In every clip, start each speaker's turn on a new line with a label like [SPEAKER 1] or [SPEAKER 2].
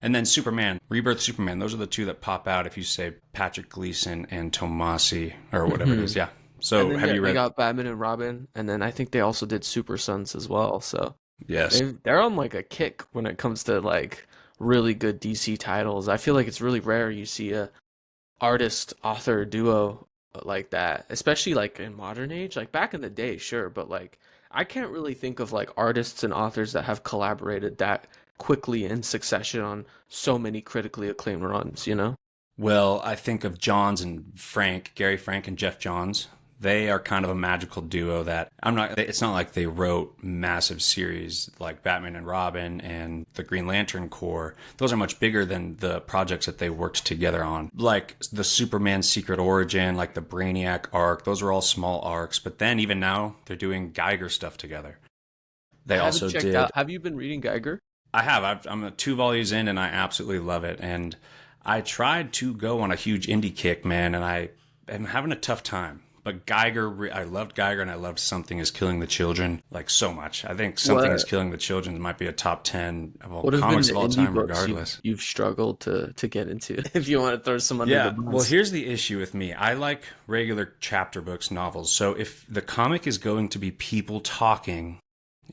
[SPEAKER 1] And then Superman, Rebirth Superman. Those are the two that pop out if you say Patrick Gleason and Tomasi or whatever it
[SPEAKER 2] Hmm.
[SPEAKER 1] is. Yeah.
[SPEAKER 2] And
[SPEAKER 1] So
[SPEAKER 2] then
[SPEAKER 1] have
[SPEAKER 2] yeah,
[SPEAKER 1] you
[SPEAKER 2] they
[SPEAKER 1] read?
[SPEAKER 2] got Batman and Robin, and then I think they also did Super Sons as well. So
[SPEAKER 1] Yes.
[SPEAKER 2] they're on like a kick when it comes to like really good DC titles. I feel like it's really rare you see a artist author duo like that, especially like in modern age. Like back in the day, sure, but like I can't really think of like artists and authors that have collaborated that quickly in succession on so many critically acclaimed runs, you know?
[SPEAKER 1] Well, I think of Johns and Frank, Gary Frank and Jeff Johns. They are kind of a magical duo that I'm not, it's not like they wrote massive series like Batman and Robin and the Green Lantern Corps. Those are much bigger than the projects that they worked together on. Like the Superman Secret Origin, like the Brainiac arc, those are all small arcs. But then even now, they're doing Geiger stuff together. They
[SPEAKER 2] I haven't
[SPEAKER 1] also
[SPEAKER 2] checked
[SPEAKER 1] did
[SPEAKER 2] out. Have you been reading Geiger?
[SPEAKER 1] I'm a two volumes in, and I absolutely love it. And I tried to go on a huge indie kick, man, and I am having a tough time. But Geiger, I loved Geiger, and I loved Something Is Killing the Children like so much. I think Something Is
[SPEAKER 2] What
[SPEAKER 1] Killing the Children might be a top 10 of all
[SPEAKER 2] what have been
[SPEAKER 1] comics
[SPEAKER 2] the
[SPEAKER 1] of all
[SPEAKER 2] indie
[SPEAKER 1] time,
[SPEAKER 2] books
[SPEAKER 1] regardless.
[SPEAKER 2] you've struggled to get into? If you want to throw some under the
[SPEAKER 1] Yeah, well,
[SPEAKER 2] bus.
[SPEAKER 1] here's the issue with me. I like regular chapter books, novels. So if the comic is going to be people talking,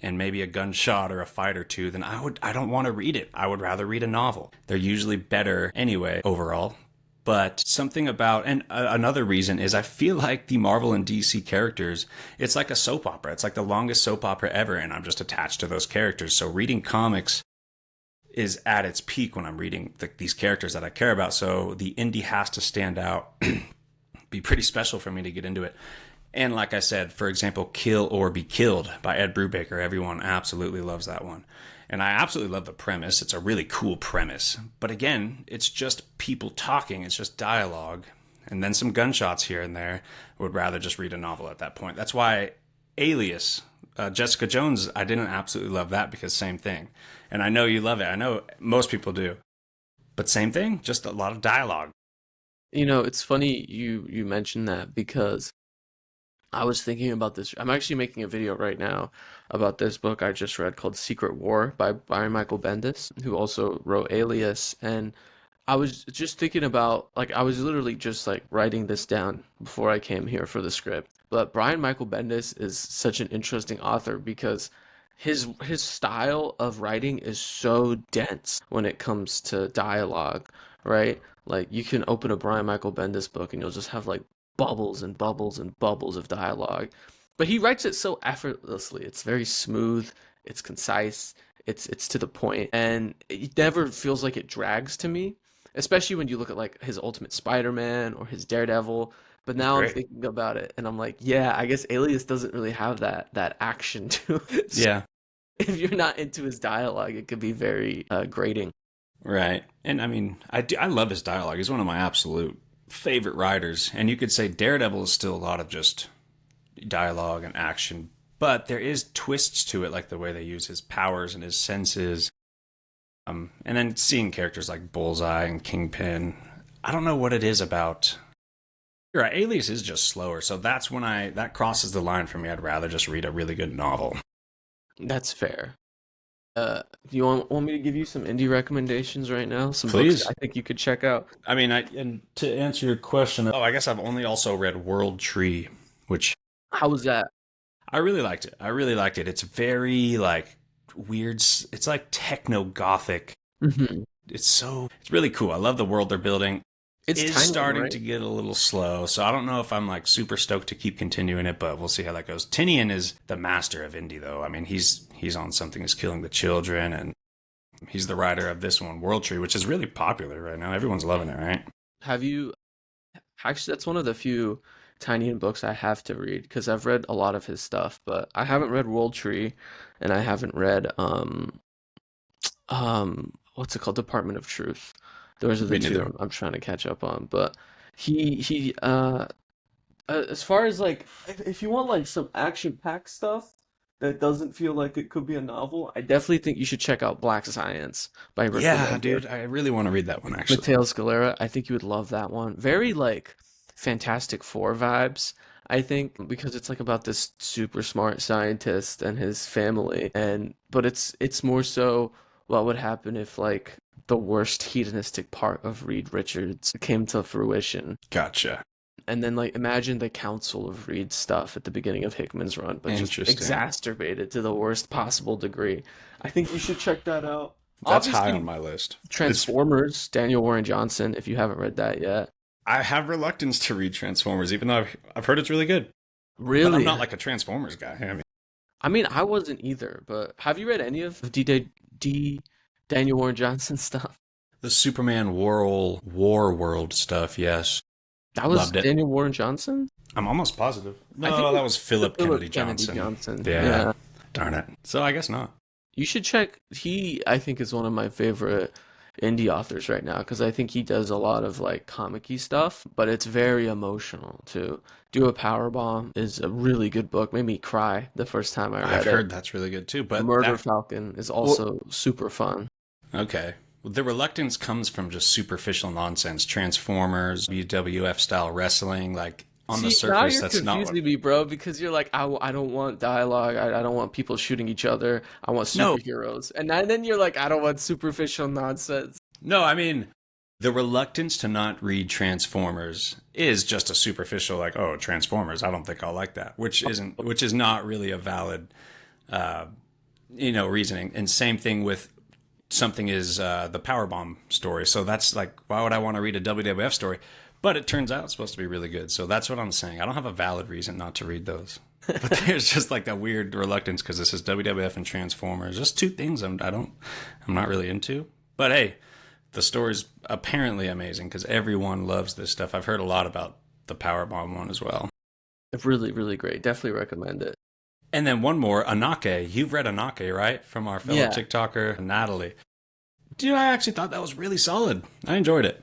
[SPEAKER 1] and maybe a gunshot or a fight or two, then I don't want to read it. I would rather read a novel. They're usually better anyway overall. But something about, and another reason is I feel like the Marvel and DC characters, it's like a soap opera. It's like the longest soap opera ever, and I'm just attached to those characters. So reading comics is at its peak when I'm reading these characters that I care about. So the indie has to stand out, be pretty special for me to get into it. And like I said, for example, Kill or Be Killed by Ed Brubaker. Everyone absolutely loves that one. And I absolutely love the premise. It's a really cool premise. But again, it's just people talking, it's just dialogue, and then some gunshots here and there. I would rather just read a novel at that point. That's why Alias, Jessica Jones, I didn't absolutely love that because same thing. And I know you love it. I know most people do. But same thing, just a lot of dialogue.
[SPEAKER 2] You know, it's funny you mentioned that because I was thinking about this. I'm actually making a video right now about this book I just read called Secret War by Brian Michael Bendis, who also wrote Alias. And I was just thinking about, like, I was literally just like writing this down before I came here for the script. But Brian Michael Bendis is such an interesting author because his style of writing is so dense when it comes to dialogue, right? Like you can open a Brian Michael Bendis book and you'll just have like bubbles and bubbles and bubbles of dialogue. But he writes it so effortlessly. It's very smooth, it's concise, it's to the point, and it never feels like it drags to me, especially when you look at like his Ultimate Spider-Man or his Daredevil. But
[SPEAKER 1] It's
[SPEAKER 2] now I'm
[SPEAKER 1] great.
[SPEAKER 2] thinking about it and I'm like, yeah, I guess Alias doesn't really have that action to it. So
[SPEAKER 1] Yeah.
[SPEAKER 2] if you're not into his dialogue, it could be very grating.
[SPEAKER 1] Right. And I mean, I love his dialogue. He's one of my absolute favorite writers. And you could say Daredevil is still a lot of just dialogue and action, but there is twists to it, like the way they use his powers and his senses. And then seeing characters like Bullseye and Kingpin. I don't know what it is about. You're right, Alias is just slower, so that's when that crosses the line for me. I'd rather just read a really good novel.
[SPEAKER 2] That's fair. Do you want me to give you some indie recommendations right now? Some books
[SPEAKER 1] Please.
[SPEAKER 2] I think you could check out.
[SPEAKER 1] I mean, and to answer your question, oh, I guess I've only also read World Tree, which
[SPEAKER 2] How was that?
[SPEAKER 1] I really liked it. I really liked it. It's very like weird. It's like techno gothic.
[SPEAKER 2] Hmm.
[SPEAKER 1] It's really cool. I love the world they're building.
[SPEAKER 2] It's
[SPEAKER 1] Is
[SPEAKER 2] Tynion,
[SPEAKER 1] starting
[SPEAKER 2] right?
[SPEAKER 1] to get a little slow, so I don't know if I'm like super stoked to keep continuing it, but we'll see how that goes. Tinian is the master of indie, though. I mean, he's on Something Is Killing the Children, and he's the writer of this one, World Tree, which is really popular right now. Everyone's loving it, right?
[SPEAKER 2] Have you actually? That's one of the few Tynion books I have to read because I've read a lot of his stuff, but I haven't read World Tree, and I haven't read what's it called, Department of Truth. Those are the
[SPEAKER 1] Me
[SPEAKER 2] two
[SPEAKER 1] neither.
[SPEAKER 2] I'm trying to catch up on. But he as far as like if you want like some action packed stuff that doesn't feel like it could be a novel, I definitely think you should check out Black Science by Rick
[SPEAKER 1] Yeah,
[SPEAKER 2] Remender.
[SPEAKER 1] dude, I really want to read that one actually.
[SPEAKER 2] Mateo Scalera, I think you would love that one. Very like Fantastic Four vibes, I think, because it's like about this super smart scientist and his family, and but it's more so what would happen if like the worst hedonistic part of Reed Richards came to fruition.
[SPEAKER 1] Gotcha.
[SPEAKER 2] And then, like, imagine the Council of Reed stuff at the beginning of Hickman's run, but just
[SPEAKER 1] Interesting.
[SPEAKER 2] exacerbated to the worst possible degree. I think you should check that out.
[SPEAKER 1] That's high
[SPEAKER 2] Obviously,
[SPEAKER 1] on my list.
[SPEAKER 2] Transformers, Daniel Warren Johnson, if you haven't read that yet.
[SPEAKER 1] I have reluctance to read Transformers, even though I've heard it's really good.
[SPEAKER 2] Really?
[SPEAKER 1] But I'm not like a Transformers guy.
[SPEAKER 2] I wasn't either, but have you read any of Daniel Warren Johnson stuff?
[SPEAKER 1] The Superman War World stuff, yes.
[SPEAKER 2] That was
[SPEAKER 1] Loved it.
[SPEAKER 2] Daniel Warren Johnson?
[SPEAKER 1] I'm almost positive.
[SPEAKER 2] I
[SPEAKER 1] No,
[SPEAKER 2] think
[SPEAKER 1] that was Philip Kennedy
[SPEAKER 2] Kennedy
[SPEAKER 1] Johnson.
[SPEAKER 2] Johnson.
[SPEAKER 1] Yeah. Darn it. So I guess not.
[SPEAKER 2] You should check. He, I think, is one of my favorite indie authors right now because I think he does a lot of like comic-y stuff, but it's very emotional too. Do a Powerbomb is a really good book. Made me cry the first time I read it.
[SPEAKER 1] I've heard that's really good too. But
[SPEAKER 2] Murder Falcon is also super fun.
[SPEAKER 1] Okay. The reluctance comes from just superficial nonsense. Transformers, WWF style wrestling, like on the surface, that's not what...
[SPEAKER 2] Now you're confusing me, bro, because you're like, I don't want dialogue. I don't want people shooting each other. I want superheroes. And then you're like, I don't want superficial nonsense.
[SPEAKER 1] No, I mean, the reluctance to not read Transformers is just a superficial, like, oh, Transformers, I don't think I'll like that, which is not really a valid, reasoning. And same thing with something is the Powerbomb story. So that's like, why would I want to read a WWF story? But it turns out it's supposed to be really good. So that's what I'm saying. I don't have a valid reason not to read those. But there's just like that weird reluctance because this is WWF and Transformers. Just two things I'm not really into. But hey, the story's apparently amazing because everyone loves this stuff. I've heard a lot about the Powerbomb one as well.
[SPEAKER 2] Really, really great. Definitely recommend it.
[SPEAKER 1] And then one more, Anake. You've read Anake, right? From our fellow TikToker, Natalie. Dude, I actually thought that was really solid. I enjoyed it.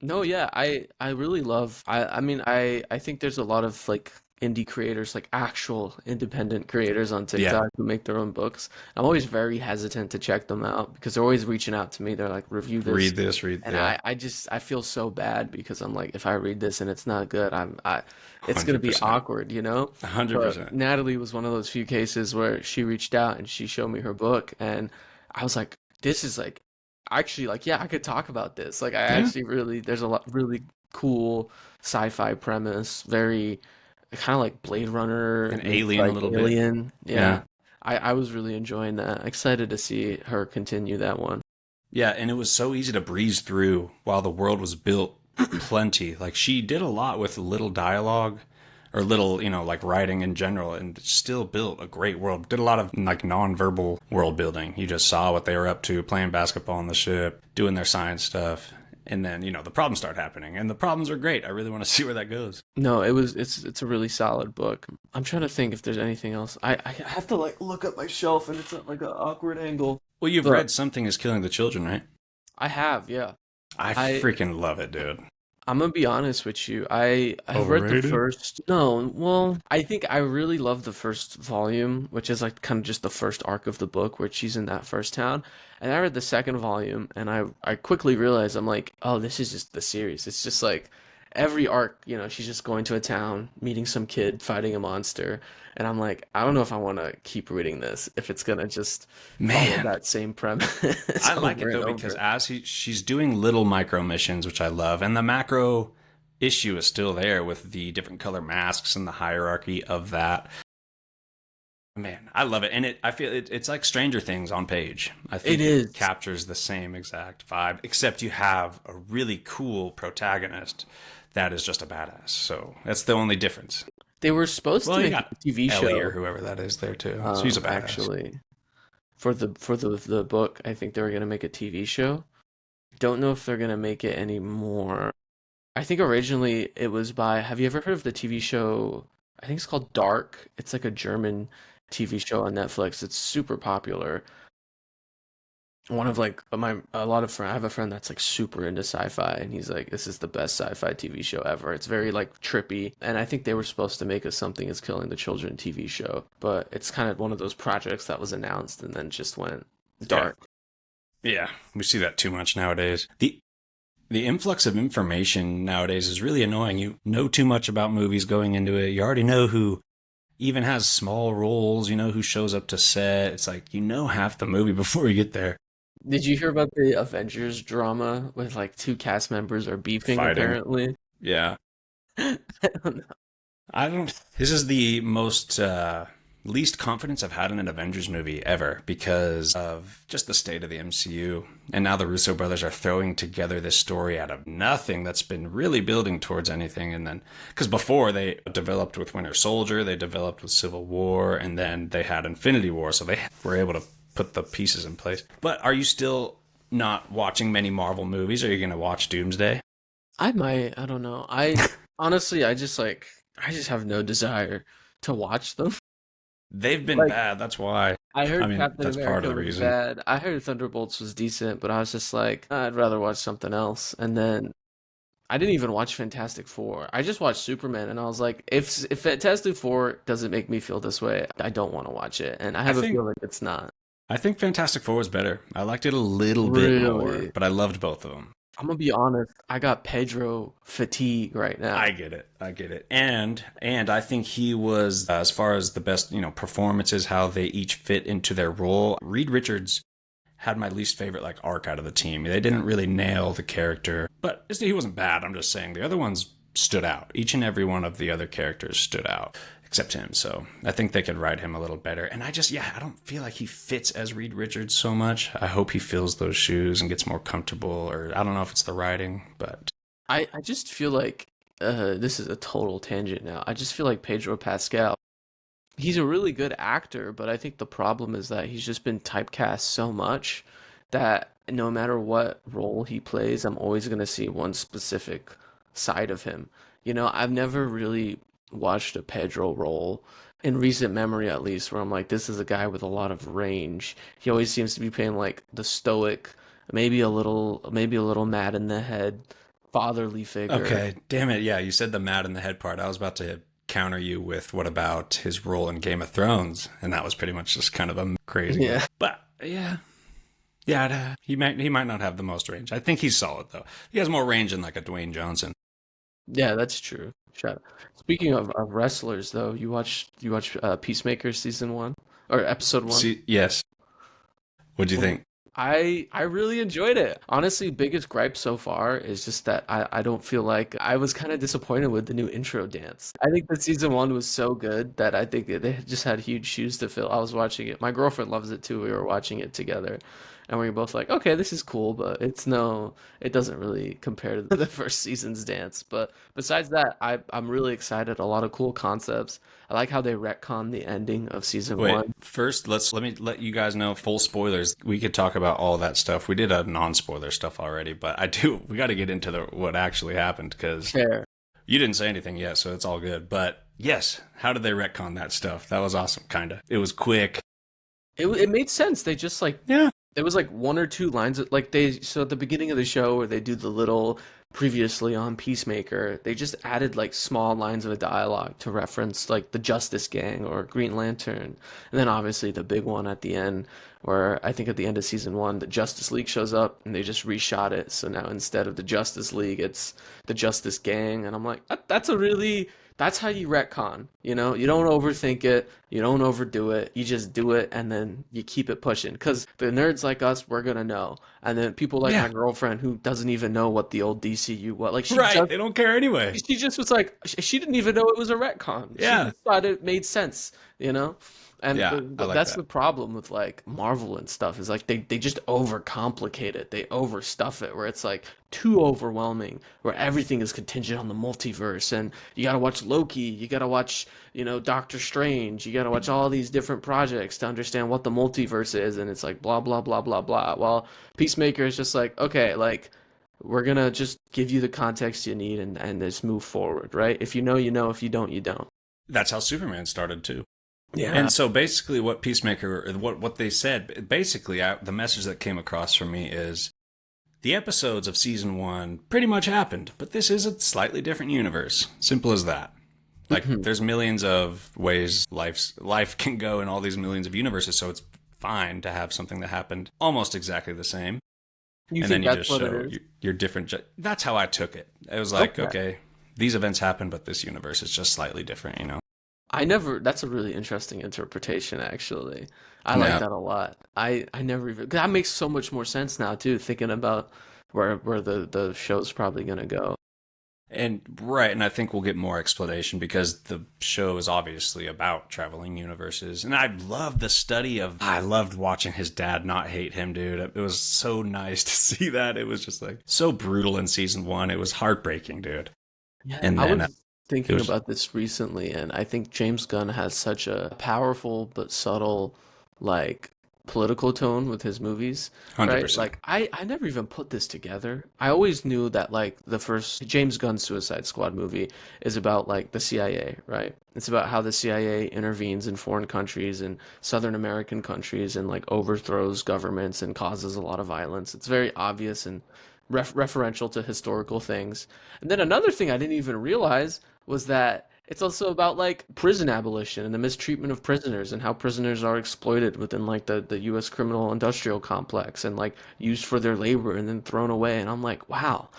[SPEAKER 2] No, yeah, I really love. I think there's a lot of like indie creators, like actual independent creators on TikTok who make their own books. I'm always very hesitant to check them out because they're always reaching out to me. They're like, review this,
[SPEAKER 1] read.
[SPEAKER 2] And I feel so bad because I'm like, if I read this and it's not good, it's gonna be awkward,
[SPEAKER 1] 100%.
[SPEAKER 2] Natalie was one of those few cases where she reached out and she showed me her book, and I was like, this is like. Actually, like, yeah, I could talk about this. Like, actually really, there's a lot really cool sci-fi premise, very kind of like Blade Runner,
[SPEAKER 1] an alien,
[SPEAKER 2] like
[SPEAKER 1] a little
[SPEAKER 2] bit.
[SPEAKER 1] Yeah.
[SPEAKER 2] Yeah. I was really enjoying that. Excited to see her continue that one.
[SPEAKER 1] Yeah, and it was so easy to breeze through while the world was built plenty. Like, she did a lot with little dialogue or little, like writing in general, and still built a great world. Did a lot of like non-verbal world building. You just saw what they were up to, playing basketball on the ship, doing their science stuff. And then, the problems start happening. And the problems are great. I really want to see where that goes.
[SPEAKER 2] No, it's a really solid book. I'm trying to think if there's anything else. I have to like look at my shelf and it's at like an awkward angle.
[SPEAKER 1] Well, you've read Something is Killing the Children, right?
[SPEAKER 2] I have, yeah.
[SPEAKER 1] I freaking love it, dude.
[SPEAKER 2] I'm gonna be honest with you. I read the first. No, well, I think I really love the first volume, which is like kind of just the first arc of the book where she's in that first town. And I read the second volume, and I quickly realized I'm like, oh, this is just the series. It's just like every arc, she's just going to a town, meeting some kid, fighting a monster, and I'm like, I don't know if I want to keep reading this if it's gonna just follow that same premise.
[SPEAKER 1] I like it though because she's doing little micro missions, which I love, and the macro issue is still there with the different color masks and the hierarchy of that. Man, I love it, and I feel it's like Stranger Things on page. I think it captures the same exact vibe, except you have a really cool protagonist that is just a badass. So that's the only difference.
[SPEAKER 2] They were supposed to make a TV show,
[SPEAKER 1] or whoever that is there too. So he's a badass. Actually,
[SPEAKER 2] for the book, I think they were gonna make a TV show. Don't know if they're gonna make it anymore. I think originally it was by. Have you ever heard of the TV show? I think it's called Dark. It's like a German TV show on Netflix. It's super popular. One of like I have a friend that's like super into sci-fi, and he's like, this is the best sci-fi TV show ever. It's very like trippy, and I think they were supposed to make Something is Killing the Children TV show, but it's kind of one of those projects that was announced and then just went dark.
[SPEAKER 1] Yeah, we see that too much nowadays. The influx of information nowadays is really annoying. You know too much about movies going into it. You already know who even has small roles, who shows up to set. It's like, half the movie before you get there.
[SPEAKER 2] Did you hear about the Avengers drama with like two cast members are beefing
[SPEAKER 1] Fighting.
[SPEAKER 2] apparently?
[SPEAKER 1] Yeah.
[SPEAKER 2] I don't know.
[SPEAKER 1] I don't. This is the most least confidence I've had in an Avengers movie ever because of just the state of the MCU. And now the Russo brothers are throwing together this story out of nothing that's been really building towards anything. And then, because before they developed with Winter Soldier, they developed with Civil War, and then they had Infinity War. So they were able to put the pieces in place. But are you still not watching many Marvel movies? Are you going to watch Doomsday?
[SPEAKER 2] I might, I don't know. I honestly, I just have no desire to watch them.
[SPEAKER 1] They've been
[SPEAKER 2] Like,
[SPEAKER 1] bad. That's why.
[SPEAKER 2] I
[SPEAKER 1] I
[SPEAKER 2] heard
[SPEAKER 1] mean,
[SPEAKER 2] Captain
[SPEAKER 1] that's part of
[SPEAKER 2] America
[SPEAKER 1] the
[SPEAKER 2] was
[SPEAKER 1] reason.
[SPEAKER 2] bad. I heard Thunderbolts was decent, but I was just like, I'd rather watch something else. And then I didn't even watch Fantastic Four. I just watched Superman, and I was like, if Fantastic Four doesn't make me feel this way, I don't want to watch it. And I
[SPEAKER 1] I
[SPEAKER 2] have a
[SPEAKER 1] think
[SPEAKER 2] feeling it's not.
[SPEAKER 1] I think Fantastic Four was better. I liked it a little bit more,
[SPEAKER 2] Really.
[SPEAKER 1] but I loved both of them.
[SPEAKER 2] I'm gonna be honest, I got Pedro fatigue right now.
[SPEAKER 1] I get it. I get it. And I think he was as far as the best, performances, how they each fit into their role. Reed Richards had my least favorite like arc out of the team. They didn't really nail the character, but he wasn't bad. I'm just saying the other ones stood out. Each and every one of the other characters stood out, except him. So I think they could write him a little better. And I don't feel like he fits as Reed Richards so much. I hope he fills those shoes and gets more comfortable, or I don't know if it's the writing, but
[SPEAKER 2] I just feel like this is a total tangent now. I just feel like Pedro Pascal, he's a really good actor, but I think the problem is that he's just been typecast so much that no matter what role he plays, I'm always going to see one specific side of him. You know, I've never really watched a Pedro role in recent memory, at least, where I'm like, this is a guy with a lot of range. He always seems to be playing like the stoic, maybe a little mad in the head, fatherly figure.
[SPEAKER 1] okay, damn it. Yeah, you said the mad in the head part. I was about to counter you with what about his role in Game of Thrones, and that was pretty much just kind of a crazy one.
[SPEAKER 2] Yeah.
[SPEAKER 1] But yeah, yeah, he might not have the most range. I think he's solid though. He has more range than like a Dwayne Johnson.
[SPEAKER 2] Yeah, that's true. Shut up. Speaking of wrestlers, though, you watch Peacemaker season one or episode one?
[SPEAKER 1] See, yes. What do you
[SPEAKER 2] What
[SPEAKER 1] think?
[SPEAKER 2] I really enjoyed it. Honestly, biggest gripe so far is just that I don't feel like I was kind of disappointed with the new intro dance. I think that season one was so good that I think that they just had huge shoes to fill. I was watching it. My girlfriend loves it too. We were watching it together, and we were both like, okay, this is cool, but it doesn't really compare to the first season's dance. But besides that, I'm really excited. A lot of cool concepts. I like how they retcon the ending of season
[SPEAKER 1] Wait,
[SPEAKER 2] one.
[SPEAKER 1] first let me let you guys know full spoilers. We could talk about all that stuff. We did a non-spoiler stuff already, but we got to get into the what actually happened because
[SPEAKER 2] Fair.
[SPEAKER 1] you didn't say anything yet, so it's all good. But yes, how did they retcon that stuff? That was awesome, kind of. It was quick.
[SPEAKER 2] It made sense. They just like
[SPEAKER 1] Yeah.
[SPEAKER 2] there was like one or two lines like so at the beginning of the show where they do the little previously on Peacemaker, they just added like small lines of a dialogue to reference like the Justice Gang or Green Lantern. And then obviously the big one at the end where I think at the end of season one the Justice League shows up and they just reshot it. So now instead of the Justice League it's the Justice Gang and I'm like that's how you retcon, you know? You don't overthink it, you don't overdo it, you just do it and then you keep it pushing. Because the nerds like us, we're gonna know. And then people like my
[SPEAKER 1] Yeah.
[SPEAKER 2] girlfriend who doesn't even know what the old DCU was. Like
[SPEAKER 1] Right. They don't care anyway.
[SPEAKER 2] she just was like she didn't even know it was a retcon. She
[SPEAKER 1] Yeah.
[SPEAKER 2] just thought it made sense, you know? And
[SPEAKER 1] Yeah. I like
[SPEAKER 2] that's the
[SPEAKER 1] that.
[SPEAKER 2] problem with like Marvel and stuff is like they just overcomplicate it. They overstuff it where it's like too overwhelming, where everything is contingent on the multiverse and you gotta watch Loki, you gotta watch, Doctor Strange, you gotta watch all these different projects to understand what the multiverse is, and it's like blah blah blah blah blah. Well, Peacemaker is just like, okay, like we're gonna just give you the context you need and just move forward, right? If you know, you know. If you don't, you don't.
[SPEAKER 1] That's how Superman started too.
[SPEAKER 2] Yeah.
[SPEAKER 1] And so basically, what Peacemaker, what they said, basically, the message that came across from me is the episodes of season one pretty much happened, but this is a slightly different universe. Simple as that. Like,
[SPEAKER 2] Mhm.
[SPEAKER 1] there's millions of ways life can go in all these millions of universes, so it's fine to have something that happened almost exactly the same,
[SPEAKER 2] You
[SPEAKER 1] and then
[SPEAKER 2] think
[SPEAKER 1] you
[SPEAKER 2] that's
[SPEAKER 1] just
[SPEAKER 2] what it
[SPEAKER 1] show
[SPEAKER 2] is?
[SPEAKER 1] your different. That's how I took it. It was like,
[SPEAKER 2] Okay.
[SPEAKER 1] okay, these events happen, but this universe is just slightly different,
[SPEAKER 2] I never, that's a really interesting interpretation, actually. I like
[SPEAKER 1] Yeah.
[SPEAKER 2] that a lot. I never even, that makes so much more sense now too, thinking about where the show's probably gonna go.
[SPEAKER 1] And right, and I think we'll get more explanation because the show is obviously about traveling universes. And I love the study of I loved watching his dad not hate him, dude. It was so nice to see that. It was just like so brutal in season 1. It was heartbreaking, dude.
[SPEAKER 2] Yeah,
[SPEAKER 1] And
[SPEAKER 2] I
[SPEAKER 1] then
[SPEAKER 2] was
[SPEAKER 1] it
[SPEAKER 2] thinking
[SPEAKER 1] was
[SPEAKER 2] about this recently, and I think James Gunn has such a powerful but subtle, like, political tone with his movies, right?
[SPEAKER 1] 100%.
[SPEAKER 2] Like, I never even put this together. I always knew that, like, the first James Gunn Suicide Squad movie is about, like, the CIA, right? It's about how the CIA intervenes in foreign countries and Southern American countries and, like, overthrows governments and causes a lot of violence. It's very obvious and referential to historical things. And then another thing I didn't even realize was that it's also about like prison abolition and the mistreatment of prisoners and how prisoners are exploited within like the US criminal industrial complex and like used for their labor and then thrown away. And I'm like, wow,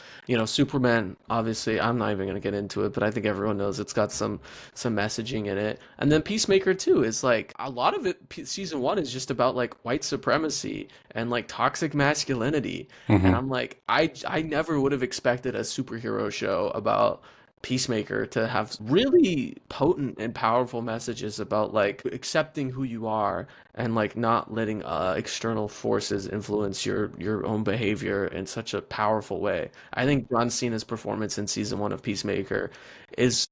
[SPEAKER 2] Superman, obviously, I'm not even gonna get into it, but I think everyone knows it's got some messaging in it. And then Peacemaker too is like a lot of it, season one is just about like white supremacy and like toxic masculinity. And
[SPEAKER 1] Hmm.
[SPEAKER 2] I'm like, I never would have expected a superhero show about Peacemaker to have really potent and powerful messages about like accepting who you are and like not letting external forces influence your own behavior in such a powerful way. I think John Cena's performance in season one of Peacemaker is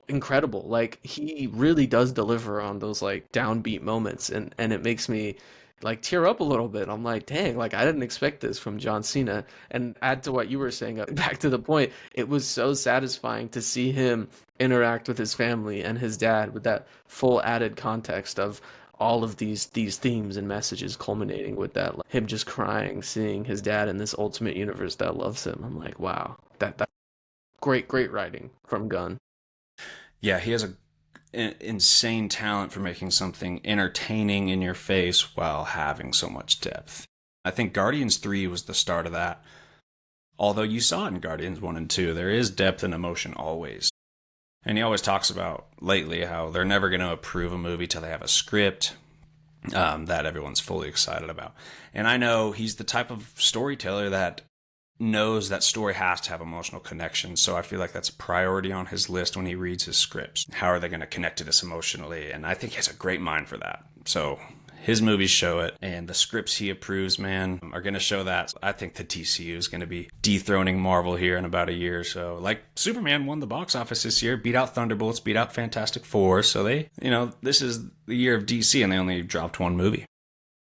[SPEAKER 2] incredible. Like he really does deliver on those like downbeat moments and it makes me like tear up a little bit. I'm like, dang, like I didn't expect this from John Cena. And add to what you were saying, back to the point, it was so satisfying to see him interact with his family and his dad with that full added context of all of these themes and messages culminating with that like, him just crying seeing his dad in this ultimate universe that loves him. I'm like, wow, that great writing from Gunn.
[SPEAKER 1] Yeah, he has insane talent for making something entertaining in your face while having so much depth. I think Guardians 3 was the start of that. Although you saw it in Guardians 1 and 2, there is depth and emotion always. And he always talks about lately how they're never going to approve a movie till they have a script that everyone's fully excited about. And I know he's the type of storyteller that knows that story has to have emotional connection. So I feel like that's a priority on his list when he reads his scripts. How are they going to connect to this emotionally? And I think he has a great mind for that. So his movies show it, and the scripts he approves, man, are going to show that. I think the DCU is going to be dethroning Marvel here in about a year or so. Like, Superman won the box office this year, beat out Thunderbolts, beat out Fantastic Four. So they, this is the year of DC, and they only dropped one movie.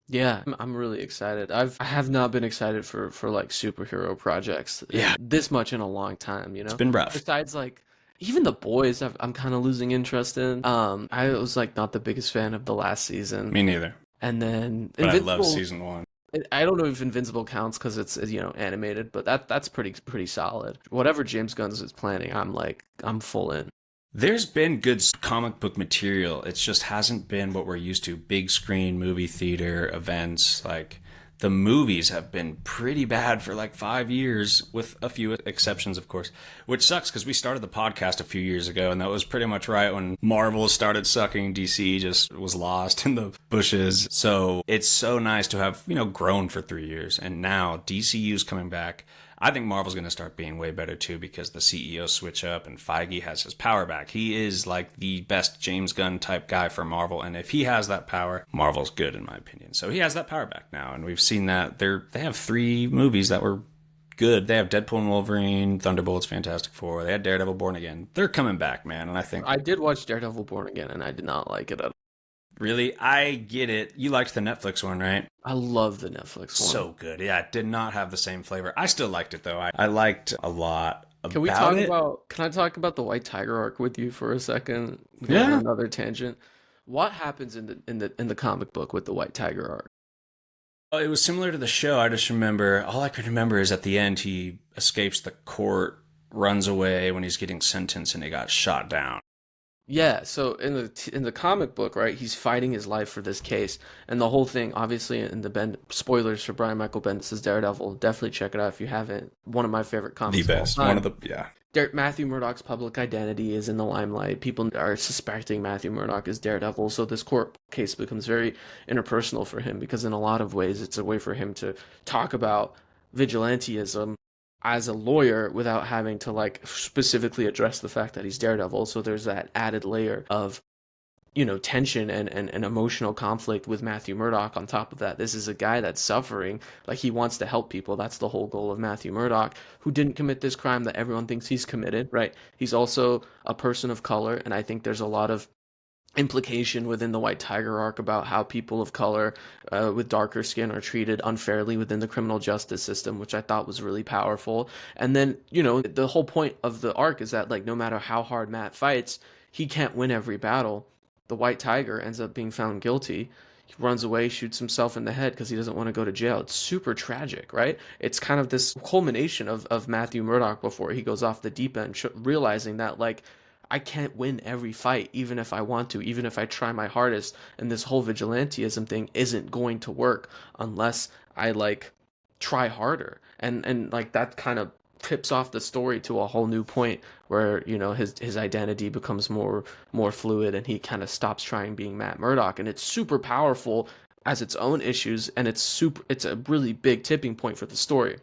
[SPEAKER 2] Yeah, I'm really excited. I have not been excited for like superhero projects
[SPEAKER 1] Yeah,
[SPEAKER 2] this much in a long time,
[SPEAKER 1] it's been rough.
[SPEAKER 2] Besides like even the boys I'm kind of losing interest in. I was like not the biggest fan of the last season.
[SPEAKER 1] Me neither.
[SPEAKER 2] And then
[SPEAKER 1] But I love
[SPEAKER 2] Invincible,
[SPEAKER 1] season one.
[SPEAKER 2] I don't know if Invincible counts because it's animated, but that's pretty solid. Whatever James Gunn is planning, I'm full in.
[SPEAKER 1] There's been good comic book material. It just hasn't been what we're used to. Big screen, movie theater, events. Like, the movies have been pretty bad for like 5 years, with a few exceptions, of course. Which sucks because we started the podcast a few years ago, and that was pretty much right when Marvel started sucking. DC just was lost in the bushes. So it's so nice to have, grown for 3 years. And now DCU's coming back. I think Marvel's going to start being way better too because the CEO switch up and Feige has his power back. He is like the best James Gunn type guy for Marvel, and if he has that power, Marvel's good in my opinion. So he has that power back now, and we've seen that they have 3 movies that were good. They have Deadpool and Wolverine, Thunderbolts, Fantastic Four. They had Daredevil, Born Again. They're coming back, man, and I think
[SPEAKER 2] I did watch Daredevil Born Again and I did not like it at all.
[SPEAKER 1] really, I get it. You liked the Netflix one, right?
[SPEAKER 2] I love the Netflix one.
[SPEAKER 1] So good. Yeah, it did not have the same flavor. I still liked it though. I liked a lot
[SPEAKER 2] Can we
[SPEAKER 1] about
[SPEAKER 2] talk
[SPEAKER 1] it.
[SPEAKER 2] about, can I talk about the White Tiger arc with you for a second? Go on
[SPEAKER 1] Yeah.
[SPEAKER 2] another tangent. What happens in the comic book with the White Tiger arc?
[SPEAKER 1] Oh, it was similar to the show. I just remember, all I could remember is at the end he escapes the court, runs away when he's getting sentenced, and he got shot down.
[SPEAKER 2] Yeah, so in the comic book, right, he's fighting his life for this case, and the whole thing, obviously, in the spoilers for Brian Michael Bendis' Daredevil, definitely check it out if you haven't. One of my favorite
[SPEAKER 1] The
[SPEAKER 2] comics of all
[SPEAKER 1] best. One
[SPEAKER 2] time.
[SPEAKER 1] of the, yeah.
[SPEAKER 2] Matthew Murdock's public identity is in the limelight. People are suspecting Matthew Murdock is Daredevil, so this court case becomes very interpersonal for him because in a lot of ways it's a way for him to talk about vigilantism as a lawyer without having to like specifically address the fact that he's Daredevil. So there's that added layer of tension and emotional conflict with Matthew Murdock on top of that. This is a guy that's suffering, like he wants to help people. That's the whole goal of Matthew Murdock, who didn't commit this crime that everyone thinks he's committed, right? He's also a person of color, and I think there's a lot of implication within the White Tiger arc about how people of color with darker skin are treated unfairly within the criminal justice system, which I thought was really powerful. And then, the whole point of the arc is that, like, no matter how hard Matt fights, he can't win every battle. The White Tiger ends up being found guilty. He runs away, shoots himself in the head because he doesn't want to go to jail. It's super tragic, right? It's kind of this culmination of Matthew Murdock before he goes off the deep end, realizing that, like, I can't win every fight, even if I want to, even if I try my hardest. And this whole vigilantism thing isn't going to work unless I, like, try harder. And like, that kind of tips off the story to a whole new point where his identity becomes more fluid and he kind of stops trying being Matt Murdock, and it's super powerful as its own issues, and it's a really big tipping point for the story.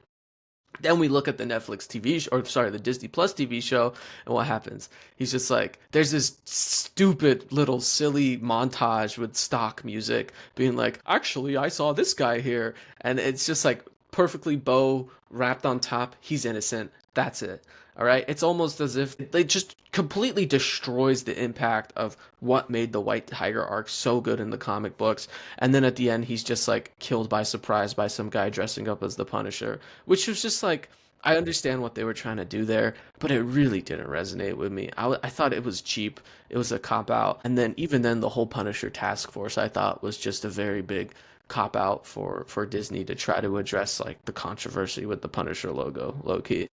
[SPEAKER 2] Then we look at the Netflix TV show, or sorry, the Disney Plus TV show, and what happens? He's just like, there's this stupid little silly montage with stock music being like, actually, I saw this guy here. And it's just like perfectly bow wrapped on top. He's innocent. That's it. All right. It's almost as if they just completely destroys the impact of what made the White Tiger arc so good in the comic books. And then at the end, he's just like killed by surprise by some guy dressing up as the Punisher, which was just like, I understand what they were trying to do there, but it really didn't resonate with me. I thought it was cheap. It was a cop out. And then even then, the whole Punisher task force, I thought, was just a very big cop out for Disney to try to address like the controversy with the Punisher logo, low key.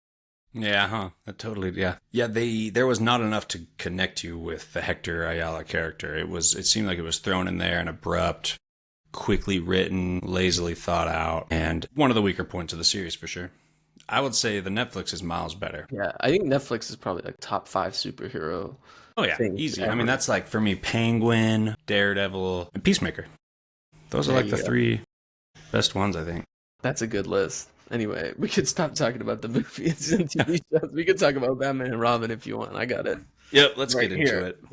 [SPEAKER 1] Yeah, huh? Totally, yeah. Yeah, there was not enough to connect you with the Hector Ayala character. It seemed like it was thrown in there and abrupt, quickly written, lazily thought out, and one of the weaker points of the series for sure. I would say the Netflix is miles better.
[SPEAKER 2] Yeah, I think Netflix is probably like top 5 superhero.
[SPEAKER 1] Oh yeah, easy. Ever. I mean, that's like for me, Penguin, Daredevil, and Peacemaker. Those are like the 3 best ones, I think.
[SPEAKER 2] That's a good list. Anyway, we could stop talking about the movies and TV shows. We could talk about Batman and Robin if you want. I got it.
[SPEAKER 1] Yep, let's get into it.